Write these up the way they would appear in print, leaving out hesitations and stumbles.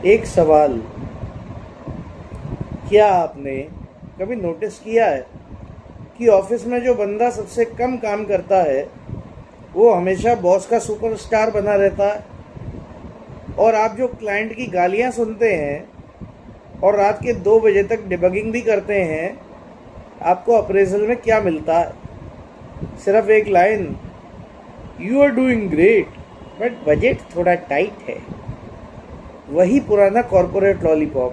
एक सवाल, क्या आपने कभी नोटिस किया है कि ऑफिस में जो बंदा सबसे कम काम करता है वो हमेशा बॉस का सुपरस्टार बना रहता है, और आप जो क्लाइंट की गालियां सुनते हैं और रात के 2 बजे तक डिबगिंग भी करते हैं, आपको अप्रेजल में क्या मिलता है? सिर्फ एक line, you are doing great but budget थोड़ा टाइट है। वही पुराना कॉरपोरेट लॉलीपॉप।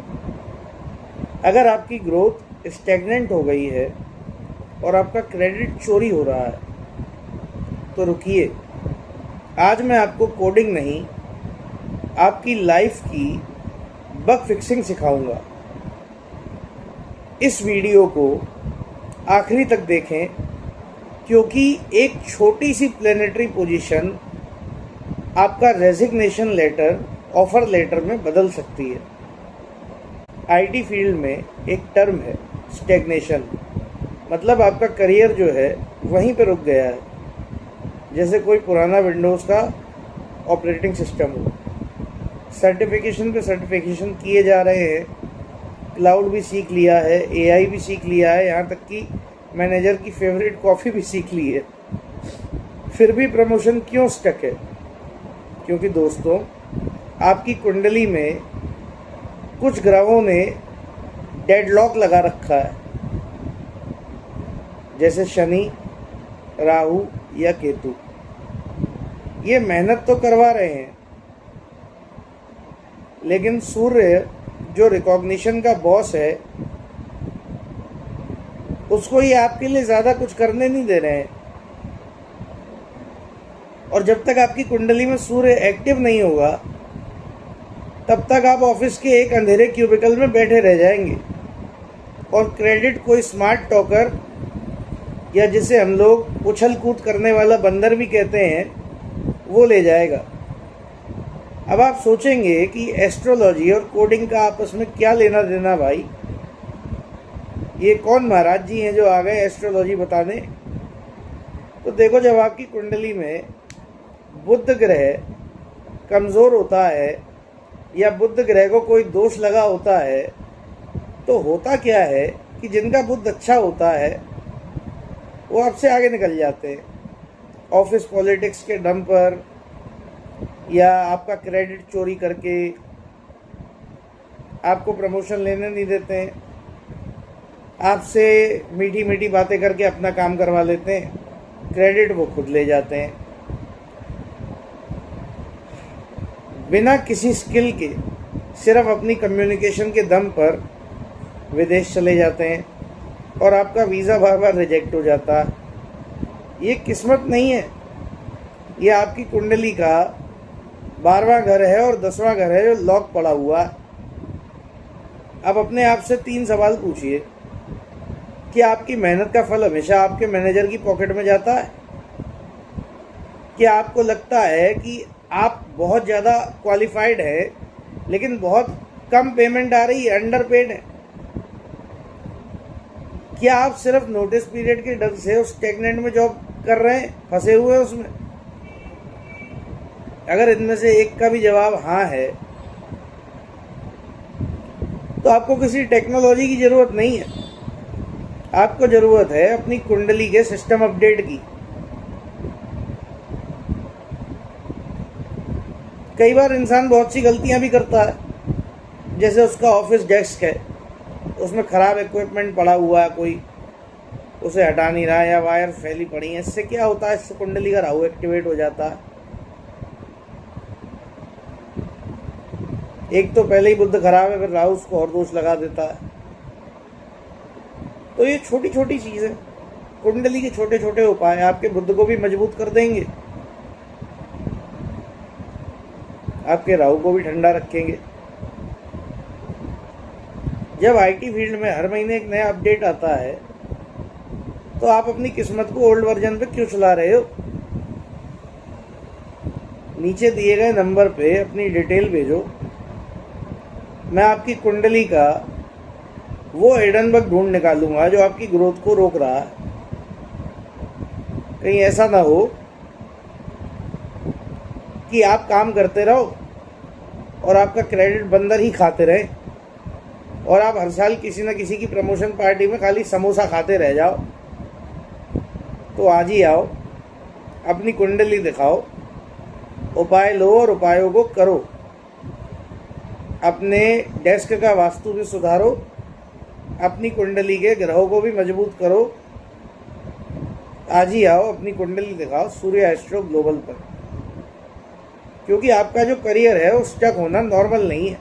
अगर आपकी ग्रोथ स्टैग्नेंट हो गई है और आपका क्रेडिट चोरी हो रहा है तो रुकिए, आज मैं आपको कोडिंग नहीं, आपकी लाइफ की बग फिक्सिंग सिखाऊंगा। इस वीडियो को आखिरी तक देखें, क्योंकि एक छोटी सी प्लेनेटरी पोजीशन आपका रेजिग्नेशन लेटर ऑफर लेटर में बदल सकती है। आईटी फील्ड में एक टर्म है स्टैग्नेशन, मतलब आपका करियर जो है वहीं पे रुक गया है, जैसे कोई पुराना विंडोज़ का ऑपरेटिंग सिस्टम हो। सर्टिफिकेशन पे सर्टिफिकेशन किए जा रहे हैं, क्लाउड भी सीख लिया है, एआई भी सीख लिया है, यहाँ तक कि मैनेजर की फेवरेट कॉफ़ी भी सीख ली है। फिर भी प्रमोशन क्यों स्टक है? क्योंकि दोस्तों, आपकी कुंडली में कुछ ग्रहों ने डेडलॉक लगा रखा है, जैसे शनि, राहु या केतु। ये मेहनत तो करवा रहे हैं, लेकिन सूर्य जो रिकॉग्निशन का बॉस है उसको ये आपके लिए ज़्यादा कुछ करने नहीं दे रहे हैं। और जब तक आपकी कुंडली में सूर्य एक्टिव नहीं होगा तब तक आप ऑफिस के एक अंधेरे क्यूबिकल में बैठे रह जाएंगे, और क्रेडिट कोई स्मार्ट टॉकर या जिसे हम लोग उछल कूद करने वाला बंदर भी कहते हैं वो ले जाएगा। अब आप सोचेंगे कि एस्ट्रोलॉजी और कोडिंग का आपस में क्या लेना देना भाई? ये कौन महाराज जी हैं जो आ गए एस्ट्रोलॉजी बताने? तो देखो, जब आपकी कुंडली में बुध ग्रह कमज़ोर होता है या बुध ग्रह को कोई दोष लगा होता है, तो होता क्या है कि जिनका बुध अच्छा होता है वो आपसे आगे निकल जाते हैं। ऑफिस पॉलिटिक्स के दम पर या आपका क्रेडिट चोरी करके आपको प्रमोशन लेने नहीं देते हैं, आपसे मीठी मीठी बातें करके अपना काम करवा लेते हैं, क्रेडिट वो खुद ले जाते हैं। बिना किसी स्किल के सिर्फ अपनी कम्युनिकेशन के दम पर विदेश चले जाते हैं और आपका वीज़ा बार बार रिजेक्ट हो जाता है। ये किस्मत नहीं है, ये आपकी कुंडली का 12वां घर है और 10वां घर है जो लॉक पड़ा हुआ है। अब अपने आप से 3 सवाल पूछिए कि आपकी मेहनत का फल हमेशा आपके मैनेजर की पॉकेट में जाता है? क्या आपको लगता है कि आप बहुत ज़्यादा क्वालिफाइड है लेकिन बहुत कम पेमेंट आ रही है, अंडर पेड है? क्या आप सिर्फ नोटिस पीरियड के डर से उस स्टैग्नेंट में जॉब कर रहे हैं, फंसे हुए हैं उसमें? अगर इनमें से एक का भी जवाब हाँ है तो आपको किसी टेक्नोलॉजी की ज़रूरत नहीं है, आपको ज़रूरत है अपनी कुंडली के सिस्टम अपडेट की। कई बार इंसान बहुत सी गलतियां भी करता है, जैसे उसका ऑफिस डेस्क है, उसमें ख़राब इक्विपमेंट पड़ा हुआ है, कोई उसे हटा नहीं रहा है या वायर फैली पड़ी है। इससे क्या होता है? इससे कुंडली का राहु एक्टिवेट हो जाता है। एक तो पहले ही बुध खराब है, फिर राहु उसको और दोष लगा देता है। तो ये छोटी छोटी चीज़ें, कुंडली के छोटे छोटे उपाय आपके बुध को भी मजबूत कर देंगे, आपके राहु को भी ठंडा रखेंगे। जब आईटी फील्ड में हर महीने एक नया अपडेट आता है तो आप अपनी किस्मत को ओल्ड वर्जन पे क्यों चला रहे हो? नीचे दिए गए नंबर पे अपनी डिटेल भेजो, मैं आपकी कुंडली का वो हिडन बग ढूंढ निकालूंगा जो आपकी ग्रोथ को रोक रहा है। कहीं ऐसा ना हो कि आप काम करते रहो और आपका क्रेडिट बंदर ही खाते रहे और आप हर साल किसी न किसी की प्रमोशन पार्टी में खाली समोसा खाते रह जाओ। तो आज ही आओ, अपनी कुंडली दिखाओ, उपाय लो और उपायों को करो। अपने डेस्क का वास्तु भी सुधारो, अपनी कुंडली के ग्रहों को भी मजबूत करो। आज ही आओ, अपनी कुंडली दिखाओ सूर्य एस्ट्रो ग्लोबल पर, क्योंकि आपका जो करियर है वो स्टक होना नॉर्मल नहीं है।